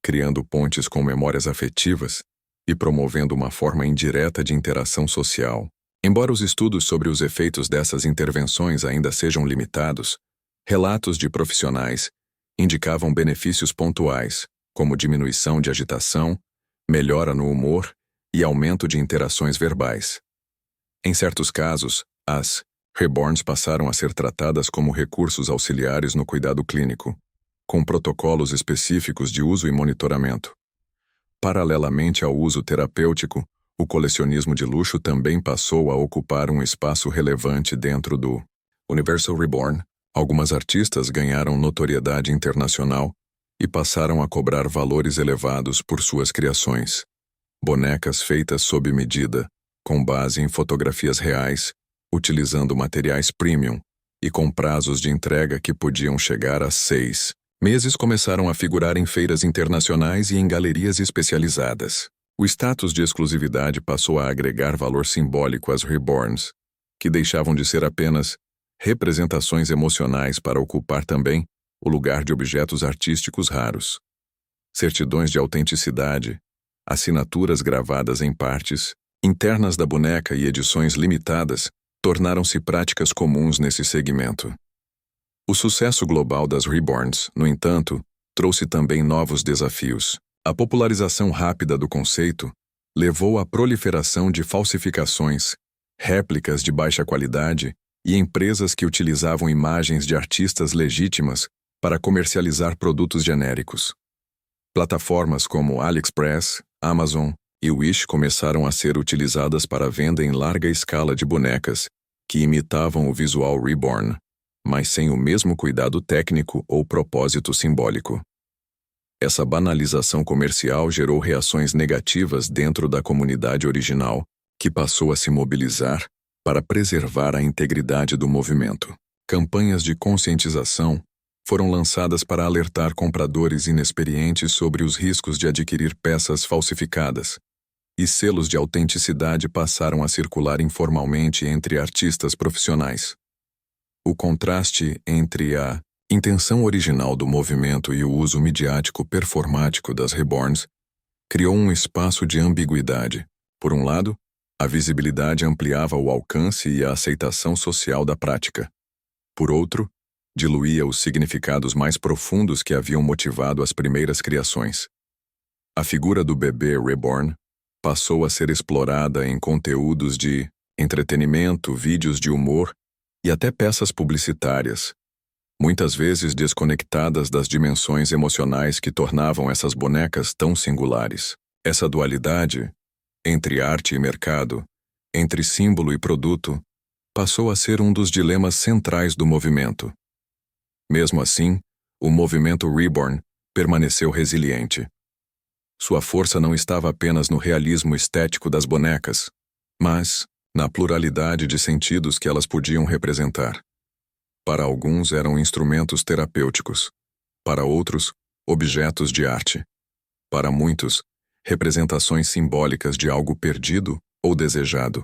criando pontes com memórias afetivas e promovendo uma forma indireta de interação social. Embora os estudos sobre os efeitos dessas intervenções ainda sejam limitados, relatos de profissionais indicavam benefícios pontuais, como diminuição de agitação, melhora no humor e aumento de interações verbais. Em certos casos, as reborns passaram a ser tratadas como recursos auxiliares no cuidado clínico, com protocolos específicos de uso e monitoramento. Paralelamente ao uso terapêutico, o colecionismo de luxo também passou a ocupar um espaço relevante dentro do universo reborn. Algumas artistas ganharam notoriedade internacional e passaram a cobrar valores elevados por suas criações. Bonecas feitas sob medida, com base em fotografias reais, utilizando materiais premium e com prazos de entrega que podiam chegar a 6 meses, começaram a figurar em feiras internacionais e em galerias especializadas. O status de exclusividade passou a agregar valor simbólico às reborns, que deixavam de ser apenas representações emocionais para ocupar também o lugar de objetos artísticos raros. Certidões de autenticidade, assinaturas gravadas em partes internas da boneca e edições limitadas tornaram-se práticas comuns nesse segmento. O sucesso global das reborns, no entanto, trouxe também novos desafios. A popularização rápida do conceito levou à proliferação de falsificações, réplicas de baixa qualidade e empresas que utilizavam imagens de artistas legítimas para comercializar produtos genéricos. Plataformas como AliExpress, Amazon e Wish começaram a ser utilizadas para a venda em larga escala de bonecas que imitavam o visual reborn, mas sem o mesmo cuidado técnico ou propósito simbólico. Essa banalização comercial gerou reações negativas dentro da comunidade original, que passou a se mobilizar para preservar a integridade do movimento. Campanhas de conscientização foram lançadas para alertar compradores inexperientes sobre os riscos de adquirir peças falsificadas, e selos de autenticidade passaram a circular informalmente entre artistas profissionais. O contraste entre a intenção original do movimento e o uso midiático performático das reborns criou um espaço de ambiguidade. Por um lado, a visibilidade ampliava o alcance e a aceitação social da prática. Por outro, diluía os significados mais profundos que haviam motivado as primeiras criações. A figura do bebê reborn passou a ser explorada em conteúdos de entretenimento, vídeos de humor e até peças publicitárias, muitas vezes desconectadas das dimensões emocionais que tornavam essas bonecas tão singulares. Essa dualidade, entre arte e mercado, entre símbolo e produto, passou a ser um dos dilemas centrais do movimento. Mesmo assim, o movimento reborn permaneceu resiliente. Sua força não estava apenas no realismo estético das bonecas, mas na pluralidade de sentidos que elas podiam representar. Para alguns eram instrumentos terapêuticos, para outros, objetos de arte. Para muitos, representações simbólicas de algo perdido ou desejado.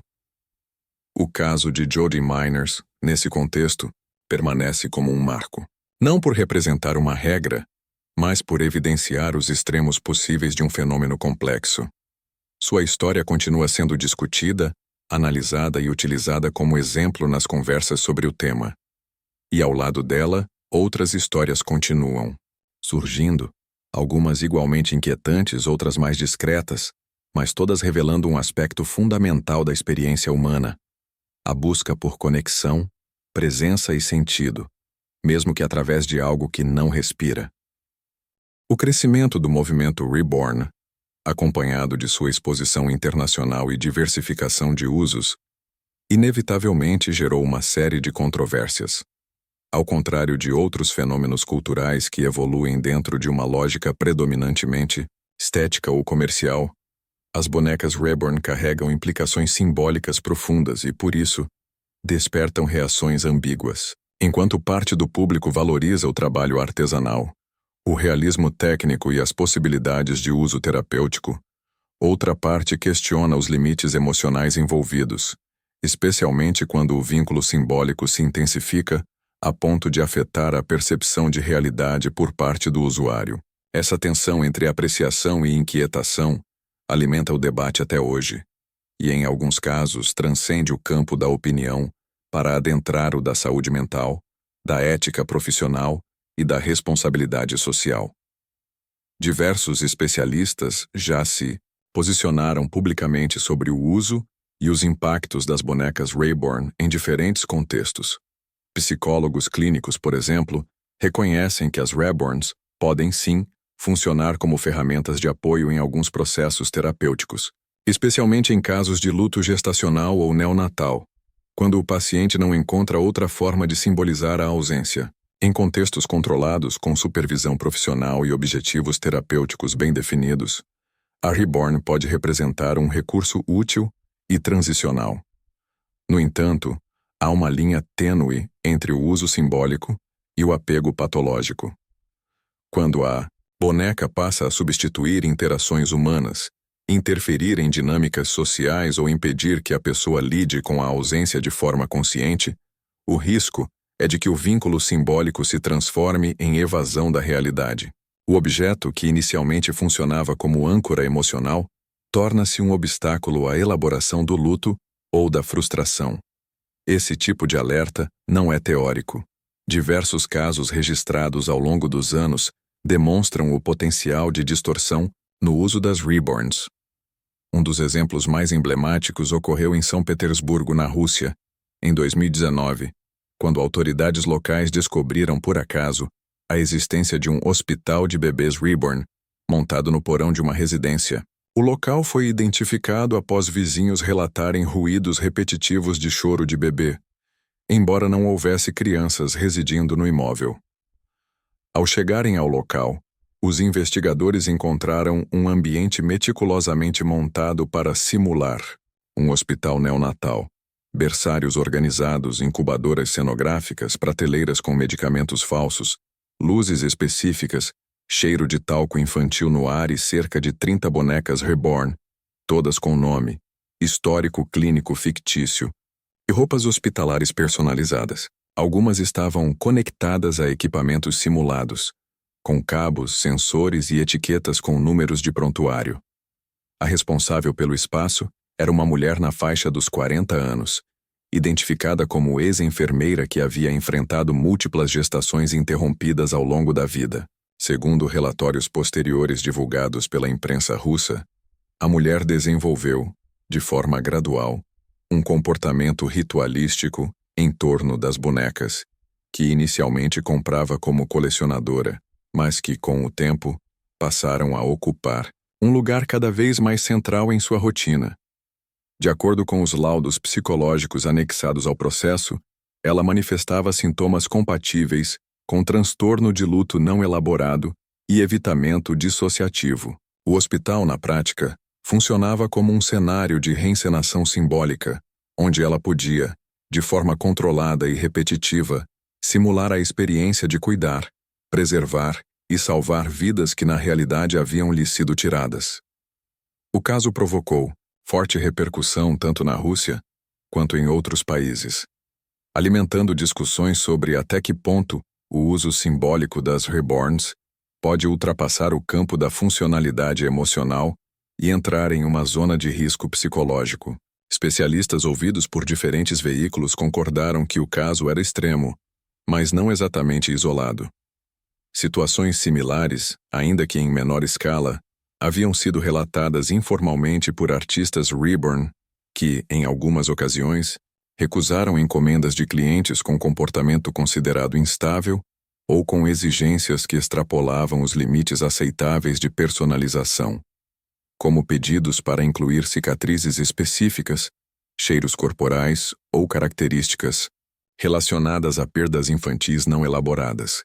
O caso de Jody Miners, nesse contexto, permanece como um marco. Não por representar uma regra, mas por evidenciar os extremos possíveis de um fenômeno complexo. Sua história continua sendo discutida, analisada e utilizada como exemplo nas conversas sobre o tema. E ao lado dela, outras histórias continuam surgindo, algumas igualmente inquietantes, outras mais discretas, mas todas revelando um aspecto fundamental da experiência humana: a busca por conexão, presença e sentido, mesmo que através de algo que não respira. O crescimento do movimento Reborn, acompanhado de sua exposição internacional e diversificação de usos, inevitavelmente gerou uma série de controvérsias. Ao contrário de outros fenômenos culturais que evoluem dentro de uma lógica predominantemente estética ou comercial, as bonecas Reborn carregam implicações simbólicas profundas e, por isso, despertam reações ambíguas. Enquanto parte do público valoriza o trabalho artesanal, o realismo técnico e as possibilidades de uso terapêutico, outra parte questiona os limites emocionais envolvidos, especialmente quando o vínculo simbólico se intensifica a ponto de afetar a percepção de realidade por parte do usuário. Essa tensão entre apreciação e inquietação alimenta o debate até hoje, e em alguns casos transcende o campo da opinião para adentrar o da saúde mental, da ética profissional e da responsabilidade social. Diversos especialistas já se posicionaram publicamente sobre o uso e os impactos das bonecas Reborn em diferentes contextos. Psicólogos clínicos, por exemplo, reconhecem que as Reborns podem, sim, funcionar como ferramentas de apoio em alguns processos terapêuticos, especialmente em casos de luto gestacional ou neonatal, quando o paciente não encontra outra forma de simbolizar a ausência. Em contextos controlados, com supervisão profissional e objetivos terapêuticos bem definidos, a Reborn pode representar um recurso útil e transicional. No entanto, há uma linha tênue entre o uso simbólico e o apego patológico. Quando a boneca passa a substituir interações humanas, interferir em dinâmicas sociais ou impedir que a pessoa lide com a ausência de forma consciente, o risco é de que o vínculo simbólico se transforme em evasão da realidade. O objeto, que inicialmente funcionava como âncora emocional, torna-se um obstáculo à elaboração do luto ou da frustração. Esse tipo de alerta não é teórico. Diversos casos registrados ao longo dos anos demonstram o potencial de distorção no uso das Reborns. Um dos exemplos mais emblemáticos ocorreu em São Petersburgo, na Rússia, em 2019, quando autoridades locais descobriram por acaso a existência de um hospital de bebês Reborn montado no porão de uma residência. O local foi identificado após vizinhos relatarem ruídos repetitivos de choro de bebê, embora não houvesse crianças residindo no imóvel. Ao chegarem ao local, os investigadores encontraram um ambiente meticulosamente montado para simular um hospital neonatal. Berçários organizados, incubadoras cenográficas, prateleiras com medicamentos falsos, luzes específicas, cheiro de talco infantil no ar e cerca de 30 bonecas Reborn, todas com nome, histórico clínico fictício, e roupas hospitalares personalizadas. Algumas estavam conectadas a equipamentos simulados, com cabos, sensores e etiquetas com números de prontuário. A responsável pelo espaço era uma mulher na faixa dos 40 anos, identificada como ex-enfermeira que havia enfrentado múltiplas gestações interrompidas ao longo da vida. Segundo relatórios posteriores divulgados pela imprensa russa, a mulher desenvolveu, de forma gradual, um comportamento ritualístico em torno das bonecas, que inicialmente comprava como colecionadora, mas que, com o tempo, passaram a ocupar um lugar cada vez mais central em sua rotina. De acordo com os laudos psicológicos anexados ao processo, ela manifestava sintomas compatíveis com transtorno de luto não elaborado e evitamento dissociativo. O hospital, na prática, funcionava como um cenário de reencenação simbólica, onde ela podia, de forma controlada e repetitiva, simular a experiência de cuidar, preservar e salvar vidas que na realidade haviam lhe sido tiradas. O caso provocou forte repercussão tanto na Rússia quanto em outros países, alimentando discussões sobre até que ponto o uso simbólico das Reborns pode ultrapassar o campo da funcionalidade emocional e entrar em uma zona de risco psicológico. Especialistas ouvidos por diferentes veículos concordaram que o caso era extremo, mas não exatamente isolado. Situações similares, ainda que em menor escala, haviam sido relatadas informalmente por artistas reborn que, em algumas ocasiões, recusaram encomendas de clientes com comportamento considerado instável ou com exigências que extrapolavam os limites aceitáveis de personalização, como pedidos para incluir cicatrizes específicas, cheiros corporais ou características relacionadas a perdas infantis não elaboradas.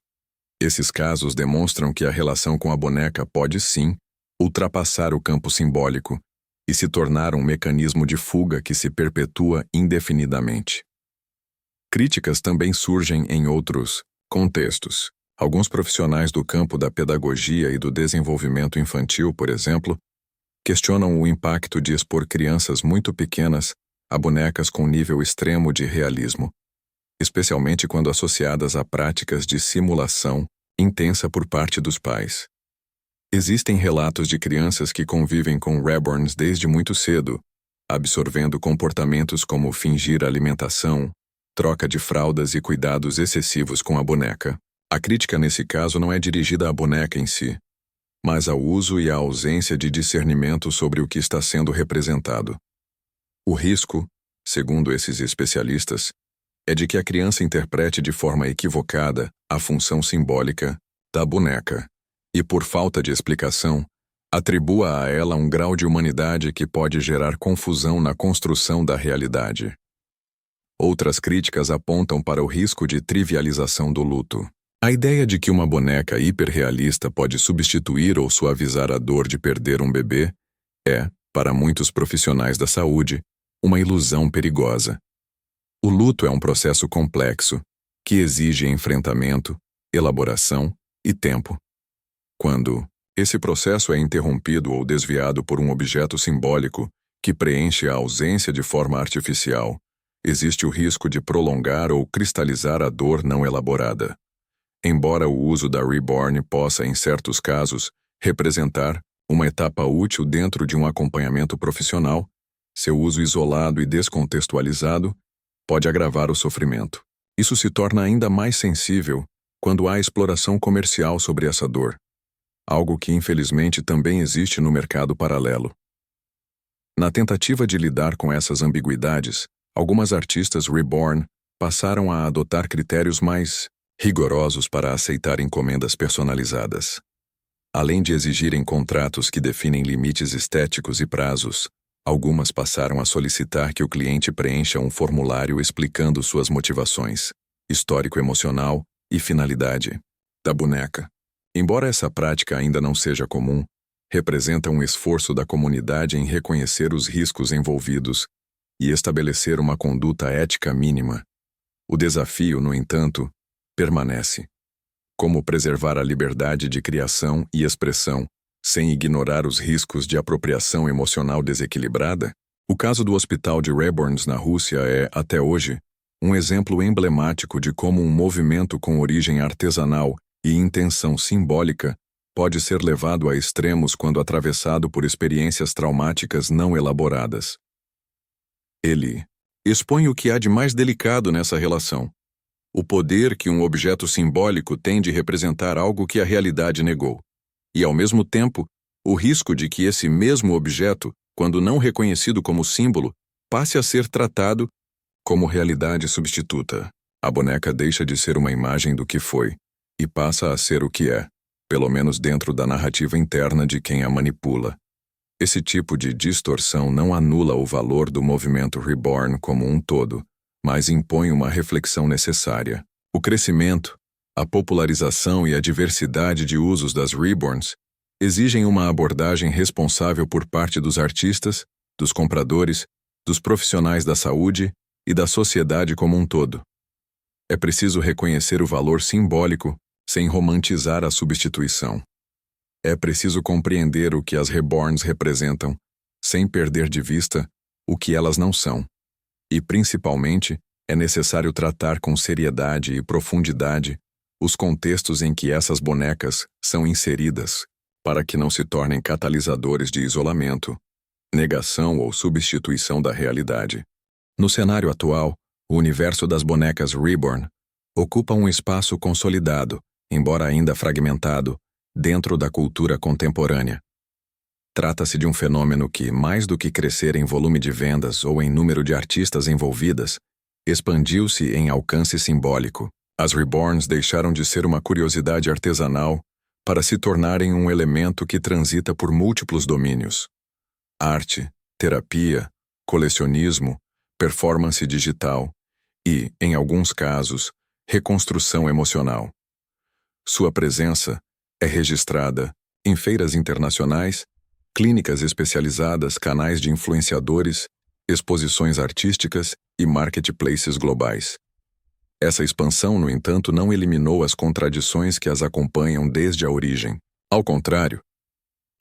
Esses casos demonstram que a relação com a boneca pode, sim, ultrapassar o campo simbólico e se tornar um mecanismo de fuga que se perpetua indefinidamente. Críticas também surgem em outros contextos. Alguns profissionais do campo da pedagogia e do desenvolvimento infantil, por exemplo, questionam o impacto de expor crianças muito pequenas a bonecas com nível extremo de realismo, especialmente quando associadas a práticas de simulação intensa por parte dos pais. Existem relatos de crianças que convivem com reborns desde muito cedo, absorvendo comportamentos como fingir alimentação, troca de fraldas e cuidados excessivos com a boneca. A crítica nesse caso não é dirigida à boneca em si, mas ao uso e à ausência de discernimento sobre o que está sendo representado. O risco, segundo esses especialistas, é de que a criança interprete de forma equivocada a função simbólica da boneca e, por falta de explicação, atribua a ela um grau de humanidade que pode gerar confusão na construção da realidade. Outras críticas apontam para o risco de trivialização do luto. A ideia de que uma boneca hiperrealista pode substituir ou suavizar a dor de perder um bebê é, para muitos profissionais da saúde, uma ilusão perigosa. O luto é um processo complexo, que exige enfrentamento, elaboração e tempo. Quando esse processo é interrompido ou desviado por um objeto simbólico que preenche a ausência de forma artificial, existe o risco de prolongar ou cristalizar a dor não elaborada. Embora o uso da reborn possa, em certos casos, representar uma etapa útil dentro de um acompanhamento profissional, seu uso isolado e descontextualizado pode agravar o sofrimento. Isso se torna ainda mais sensível quando há exploração comercial sobre essa dor, algo que infelizmente também existe no mercado paralelo. Na tentativa de lidar com essas ambiguidades, algumas artistas reborn passaram a adotar critérios mais rigorosos para aceitar encomendas personalizadas. Além de exigirem contratos que definem limites estéticos e prazos, algumas passaram a solicitar que o cliente preencha um formulário explicando suas motivações, histórico emocional e finalidade da boneca. Embora essa prática ainda não seja comum, representa um esforço da comunidade em reconhecer os riscos envolvidos e estabelecer uma conduta ética mínima. O desafio, no entanto, permanece. Como preservar a liberdade de criação e expressão sem ignorar os riscos de apropriação emocional desequilibrada? O caso do hospital de Reborns na Rússia é, até hoje, um exemplo emblemático de como um movimento com origem artesanal e intenção simbólica pode ser levado a extremos quando atravessado por experiências traumáticas não elaboradas. Ele expõe o que há de mais delicado nessa relação: o poder que um objeto simbólico tem de representar algo que a realidade negou, e, ao mesmo tempo, o risco de que esse mesmo objeto, quando não reconhecido como símbolo, passe a ser tratado como realidade substituta. A boneca deixa de ser uma imagem do que foi e passa a ser o que é, pelo menos dentro da narrativa interna de quem a manipula. Esse tipo de distorção não anula o valor do movimento reborn como um todo, mas impõe uma reflexão necessária. O crescimento, a popularização e a diversidade de usos das reborns exigem uma abordagem responsável por parte dos artistas, dos compradores, dos profissionais da saúde e da sociedade como um todo. É preciso reconhecer o valor simbólico sem romantizar a substituição. É preciso compreender o que as reborns representam, sem perder de vista o que elas não são. E, principalmente, é necessário tratar com seriedade e profundidade os contextos em que essas bonecas são inseridas, para que não se tornem catalisadores de isolamento, negação ou substituição da realidade. No cenário atual, o universo das bonecas Reborn ocupa um espaço consolidado, embora ainda fragmentado, dentro da cultura contemporânea. Trata-se de um fenômeno que, mais do que crescer em volume de vendas ou em número de artistas envolvidas, expandiu-se em alcance simbólico. As Reborns deixaram de ser uma curiosidade artesanal para se tornarem um elemento que transita por múltiplos domínios: arte, terapia, colecionismo, performance digital e, em alguns casos, reconstrução emocional. Sua presença é registrada em feiras internacionais, clínicas especializadas, canais de influenciadores, exposições artísticas e marketplaces globais. Essa expansão, no entanto, não eliminou as contradições que as acompanham desde a origem. Ao contrário,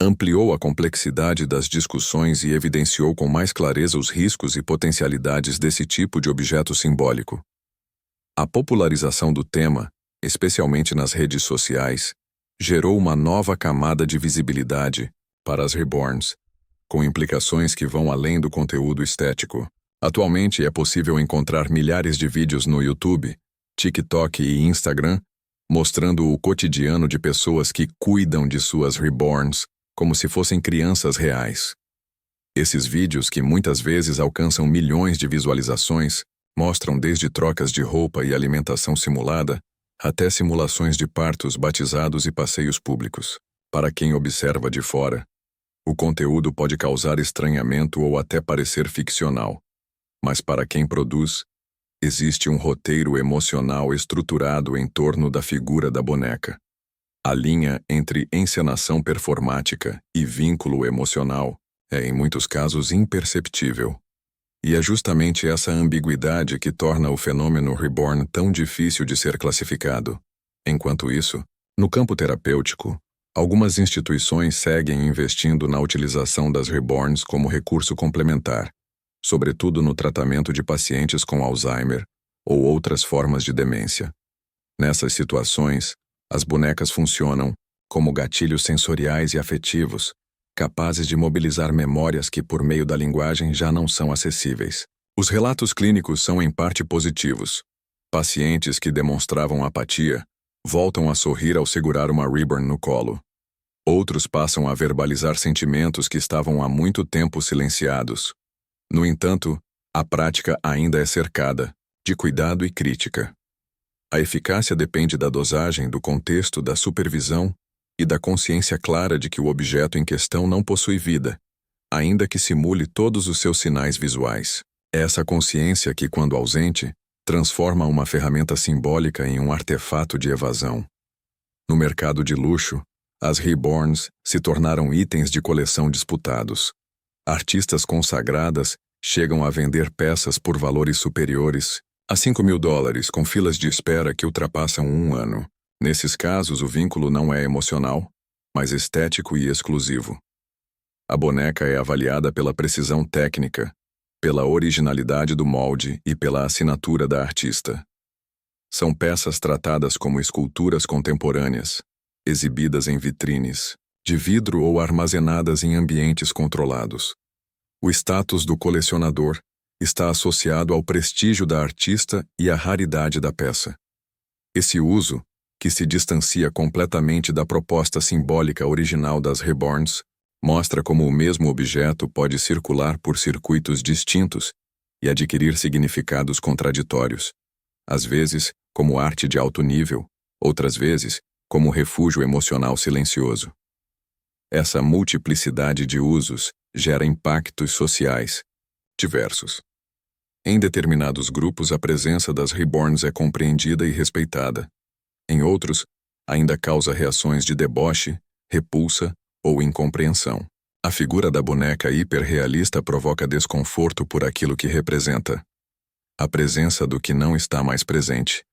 ampliou a complexidade das discussões e evidenciou com mais clareza os riscos e potencialidades desse tipo de objeto simbólico. A popularização do tema, especialmente nas redes sociais, gerou uma nova camada de visibilidade para as Reborns, com implicações que vão além do conteúdo estético. Atualmente é possível encontrar milhares de vídeos no YouTube, TikTok e Instagram, mostrando o cotidiano de pessoas que cuidam de suas Reborns como se fossem crianças reais. Esses vídeos, que muitas vezes alcançam milhões de visualizações, mostram desde trocas de roupa e alimentação simulada, até simulações de partos, batizados e passeios públicos. Para quem observa de fora, o conteúdo pode causar estranhamento ou até parecer ficcional. Mas para quem produz, existe um roteiro emocional estruturado em torno da figura da boneca. A linha entre encenação performática e vínculo emocional é, em muitos casos, imperceptível. E é justamente essa ambiguidade que torna o fenômeno Reborn tão difícil de ser classificado. Enquanto isso, no campo terapêutico, algumas instituições seguem investindo na utilização das Reborns como recurso complementar, sobretudo no tratamento de pacientes com Alzheimer ou outras formas de demência. Nessas situações, as bonecas funcionam como gatilhos sensoriais e afetivos, capazes de mobilizar memórias que, por meio da linguagem, já não são acessíveis. Os relatos clínicos são em parte positivos. Pacientes que demonstravam apatia voltam a sorrir ao segurar uma Reborn no colo. Outros passam a verbalizar sentimentos que estavam há muito tempo silenciados. No entanto, a prática ainda é cercada de cuidado e crítica. A eficácia depende da dosagem, do contexto, da supervisão e da consciência clara de que o objeto em questão não possui vida, ainda que simule todos os seus sinais visuais. É essa consciência que, quando ausente, transforma uma ferramenta simbólica em um artefato de evasão. No mercado de luxo, as Reborns se tornaram itens de coleção disputados. Artistas consagradas chegam a vender peças por valores superiores a $5.000, com filas de espera que ultrapassam 1 ano. Nesses casos, o vínculo não é emocional, mas estético e exclusivo. A boneca é avaliada pela precisão técnica, pela originalidade do molde e pela assinatura da artista. São peças tratadas como esculturas contemporâneas, exibidas em vitrines, de vidro ou armazenadas em ambientes controlados. O status do colecionador está associado ao prestígio da artista e à raridade da peça. Esse uso, que se distancia completamente da proposta simbólica original das Reborns, mostra como o mesmo objeto pode circular por circuitos distintos e adquirir significados contraditórios, às vezes como arte de alto nível, outras vezes como refúgio emocional silencioso. Essa multiplicidade de usos gera impactos sociais diversos. Em determinados grupos, a presença das Reborns é compreendida e respeitada. Em outros, ainda causa reações de deboche, repulsa ou incompreensão. A figura da boneca hiperrealista provoca desconforto por aquilo que representa. A presença do que não está mais presente.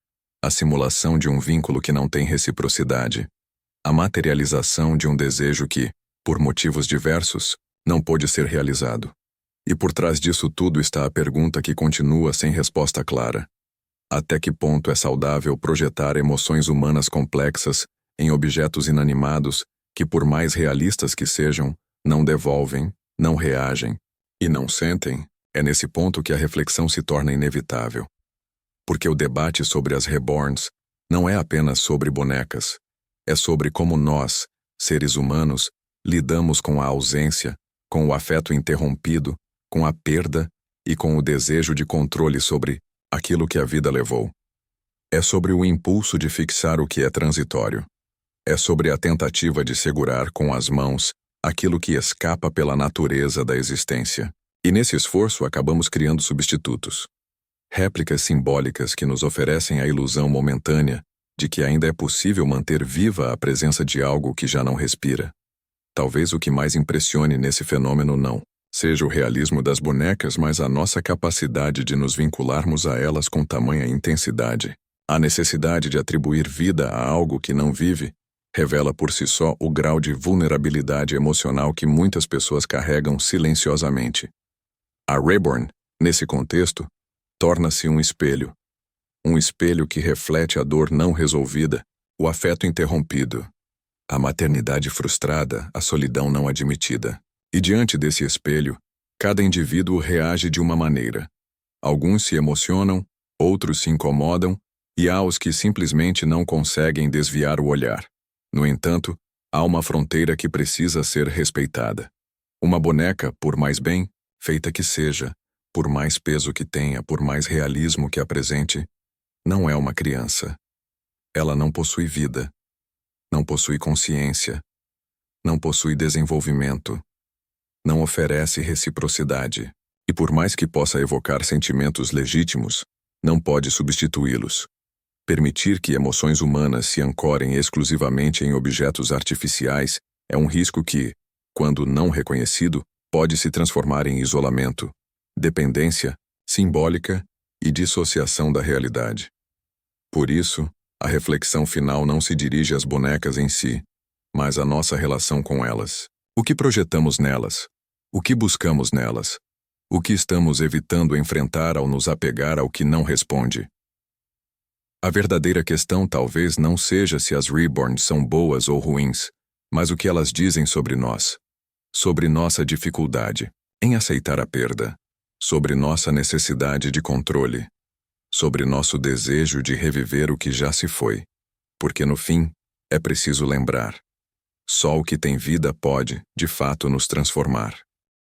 A simulação de um vínculo que não tem reciprocidade. A materialização de um desejo que, por motivos diversos, não pôde ser realizado. E por trás disso tudo está a pergunta que continua sem resposta clara. Até que ponto é saudável projetar emoções humanas complexas em objetos inanimados que, por mais realistas que sejam, não devolvem, não reagem e não sentem? É nesse ponto que a reflexão se torna inevitável. Porque o debate sobre as reborns não é apenas sobre bonecas, é sobre como nós, seres humanos, lidamos com a ausência, com o afeto interrompido, com a perda e com o desejo de controle sobre aquilo que a vida levou. É sobre o impulso de fixar o que é transitório. É sobre a tentativa de segurar com as mãos aquilo que escapa pela natureza da existência. E nesse esforço acabamos criando substitutos. Réplicas simbólicas que nos oferecem a ilusão momentânea de que ainda é possível manter viva a presença de algo que já não respira. Talvez o que mais impressione nesse fenômeno não seja o realismo das bonecas, mas a nossa capacidade de nos vincularmos a elas com tamanha intensidade. A necessidade de atribuir vida a algo que não vive revela por si só o grau de vulnerabilidade emocional que muitas pessoas carregam silenciosamente. A reborn, nesse contexto, torna-se um espelho que reflete a dor não resolvida, o afeto interrompido, a maternidade frustrada, a solidão não admitida. E diante desse espelho, cada indivíduo reage de uma maneira. Alguns se emocionam, outros se incomodam, e há os que simplesmente não conseguem desviar o olhar. No entanto, há uma fronteira que precisa ser respeitada. Uma boneca, por mais bem feita que seja, por mais peso que tenha, por mais realismo que apresente, não é uma criança. Ela não possui vida, não possui consciência, não possui desenvolvimento, não oferece reciprocidade, e por mais que possa evocar sentimentos legítimos, não pode substituí-los. Permitir que emoções humanas se ancorem exclusivamente em objetos artificiais é um risco que, quando não reconhecido, pode se transformar em isolamento, dependência simbólica e dissociação da realidade. Por isso, a reflexão final não se dirige às bonecas em si, mas à nossa relação com elas. O que projetamos nelas? O que buscamos nelas? O que estamos evitando enfrentar ao nos apegar ao que não responde? A verdadeira questão talvez não seja se as reborns são boas ou ruins, mas o que elas dizem sobre nós, sobre nossa dificuldade em aceitar a perda, sobre nossa necessidade de controle, sobre nosso desejo de reviver o que já se foi, porque no fim, é preciso lembrar: só o que tem vida pode, de fato, nos transformar.